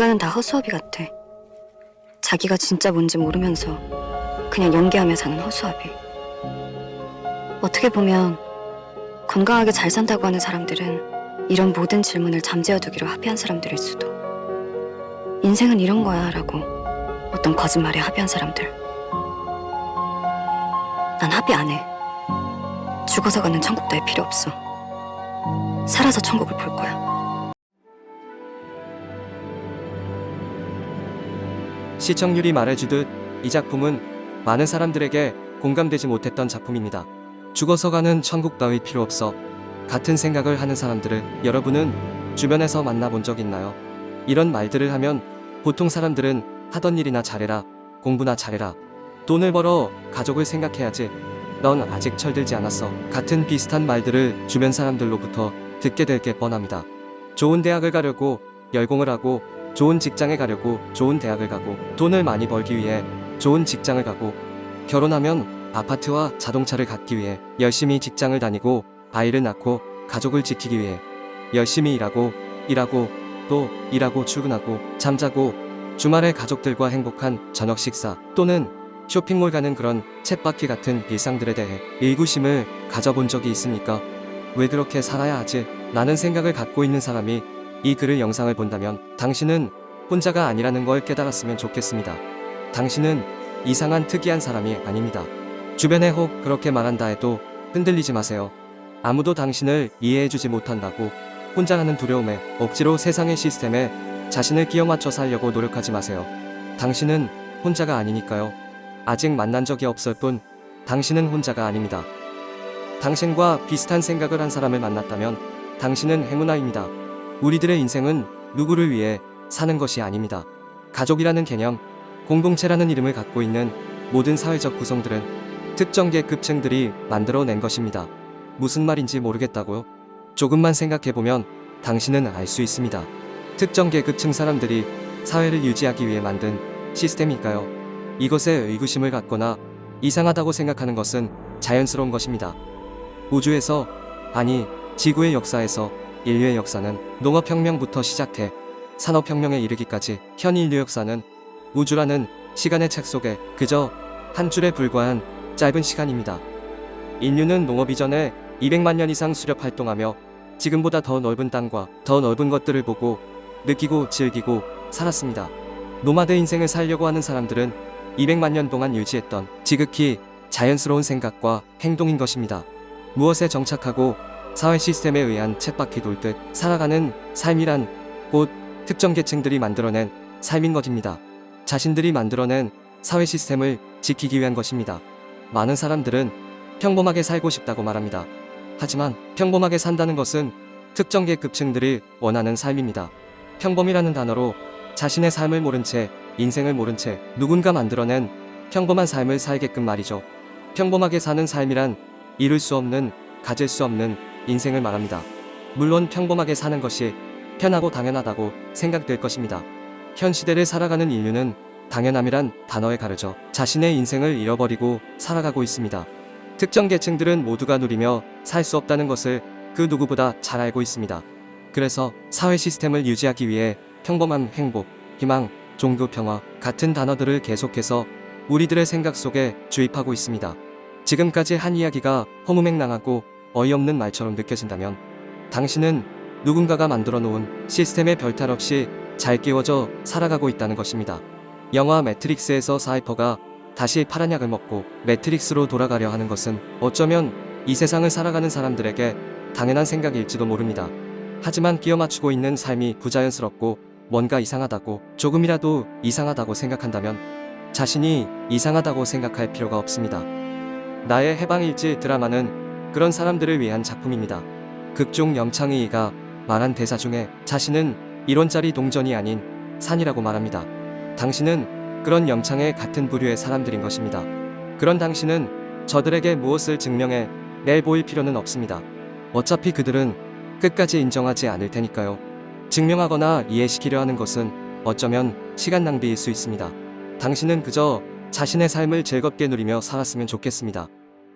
인간은 다 허수아비 같아. 자기가 진짜 뭔지 모르면서 그냥 연기하며 사는 허수아비. 어떻게 보면 건강하게 잘 산다고 하는 사람들은 이런 모든 질문을 잠재워두기로 합의한 사람들일 수도. 인생은 이런 거야 라고 어떤 거짓말에 합의한 사람들. 난 합의 안 해. 죽어서 가는 천국 따위 필요 없어. 살아서 천국을 볼 거야. 시청률이 말해주듯 이 작품은 많은 사람들에게 공감되지 못했던 작품입니다. 죽어서 가는 천국 따위 필요 없어. 같은 생각을 하는 사람들을 여러분은 주변에서 만나본 적 있나요? 이런 말들을 하면 보통 사람들은 하던 일이나 잘해라, 공부나 잘해라, 돈을 벌어 가족을 생각해야지, 넌 아직 철들지 않았어 같은 비슷한 말들을 주변 사람들로부터 듣게 될 게 뻔합니다. 좋은 대학을 가려고 열공을 하고, 좋은 직장에 가려고 좋은 대학을 가고, 돈을 많이 벌기 위해 좋은 직장을 가고, 결혼하면 아파트와 자동차를 갖기 위해 열심히 직장을 다니고, 아이를 낳고 가족을 지키기 위해 열심히 일하고 또 일하고 출근하고 잠자고, 주말에 가족들과 행복한 저녁 식사 또는 쇼핑몰 가는 그런 쳇바퀴 같은 일상들에 대해 의구심을 가져본 적이 있습니까? 왜 그렇게 살아야 하지? 라는 생각을 갖고 있는 사람이 이 글을 영상을 본다면 당신은 혼자가 아니라는 걸 깨달았으면 좋겠습니다. 당신은 이상한 특이한 사람이 아닙니다. 주변에 혹 그렇게 말한다 해도 흔들리지 마세요. 아무도 당신을 이해해주지 못한다고 혼자라는 두려움에 억지로 세상의 시스템에 자신을 끼워 맞춰 살려고 노력하지 마세요. 당신은 혼자가 아니니까요. 아직 만난 적이 없을 뿐 당신은 혼자가 아닙니다. 당신과 비슷한 생각을 한 사람을 만났다면 당신은 행운아입니다. 우리들의 인생은 누구를 위해 사는 것이 아닙니다. 가족이라는 개념, 공동체라는 이름을 갖고 있는 모든 사회적 구성들은 특정 계급층들이 만들어낸 것입니다. 무슨 말인지 모르겠다고요? 조금만 생각해보면 당신은 알 수 있습니다. 특정 계급층 사람들이 사회를 유지하기 위해 만든 시스템일까요? 이것에 의구심을 갖거나 이상하다고 생각하는 것은 자연스러운 것입니다. 우주에서, 아니 지구의 역사에서 인류의 역사는 농업혁명부터 시작해 산업혁명에 이르기까지 현 인류 역사는 우주라는 시간의 책 속에 그저 한 줄에 불과한 짧은 시간입니다. 인류는 농업 이전에 200만 년 이상 수렵 활동하며 지금보다 더 넓은 땅과 더 넓은 것들을 보고 느끼고 즐기고 살았습니다. 노마드 인생을 살려고 하는 사람들은 200만 년 동안 유지했던 지극히 자연스러운 생각과 행동인 것입니다. 무엇에 정착하고 사회 시스템에 의한 쳇바퀴 돌듯 살아가는 삶이란 곧 특정 계층들이 만들어낸 삶인 것입니다. 자신들이 만들어낸 사회 시스템을 지키기 위한 것입니다. 많은 사람들은 평범하게 살고 싶다고 말합니다. 하지만 평범하게 산다는 것은 특정 계급층들이 원하는 삶입니다. 평범이라는 단어로 자신의 삶을 모른 채, 인생을 모른 채 누군가 만들어낸 평범한 삶을 살게끔 말이죠. 평범하게 사는 삶이란 이룰 수 없는, 가질 수 없는 인생을 말합니다. 물론 평범하게 사는 것이 편하고 당연하다고 생각될 것입니다. 현 시대를 살아가는 인류는 당연함이란 단어에 가려져 자신의 인생을 잃어버리고 살아가고 있습니다. 특정 계층들은 모두가 누리며 살 수 없다는 것을 그 누구보다 잘 알고 있습니다. 그래서 사회 시스템을 유지하기 위해 평범한 행복, 희망, 종교 평화 같은 단어들을 계속해서 우리들의 생각 속에 주입하고 있습니다. 지금까지 한 이야기가 허무맹랑하고 어이없는 말처럼 느껴진다면 당신은 누군가가 만들어 놓은 시스템에 별탈 없이 잘 끼워져 살아가고 있다는 것입니다. 영화 매트릭스에서 사이퍼가 다시 파란 약을 먹고 매트릭스로 돌아가려 하는 것은 어쩌면 이 세상을 살아가는 사람들에게 당연한 생각일지도 모릅니다. 하지만 끼워 맞추고 있는 삶이 부자연스럽고 뭔가 이상하다고, 조금이라도 이상하다고 생각한다면 자신이 이상하다고 생각할 필요가 없습니다. 나의 해방일지 드라마는 그런 사람들을 위한 작품입니다. 극중 염창의가 말한 대사 중에 자신은 1원짜리 동전이 아닌 산이라고 말합니다. 당신은 그런 염창의 같은 부류의 사람들인 것입니다. 그런 당신은 저들에게 무엇을 증명해 내보일 필요는 없습니다. 어차피 그들은 끝까지 인정하지 않을 테니까요. 증명하거나 이해시키려 하는 것은 어쩌면 시간 낭비일 수 있습니다. 당신은 그저 자신의 삶을 즐겁게 누리며 살았으면 좋겠습니다.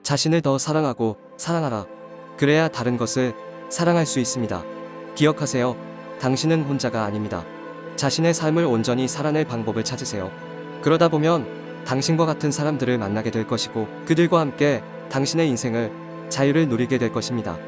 자신을 더 사랑하고 사랑하라. 그래야 다른 것을 사랑할 수 있습니다. 기억하세요. 당신은 혼자가 아닙니다. 자신의 삶을 온전히 살아낼 방법을 찾으세요. 그러다 보면 당신과 같은 사람들을 만나게 될 것이고 그들과 함께 당신의 인생을 자유를 누리게 될 것입니다.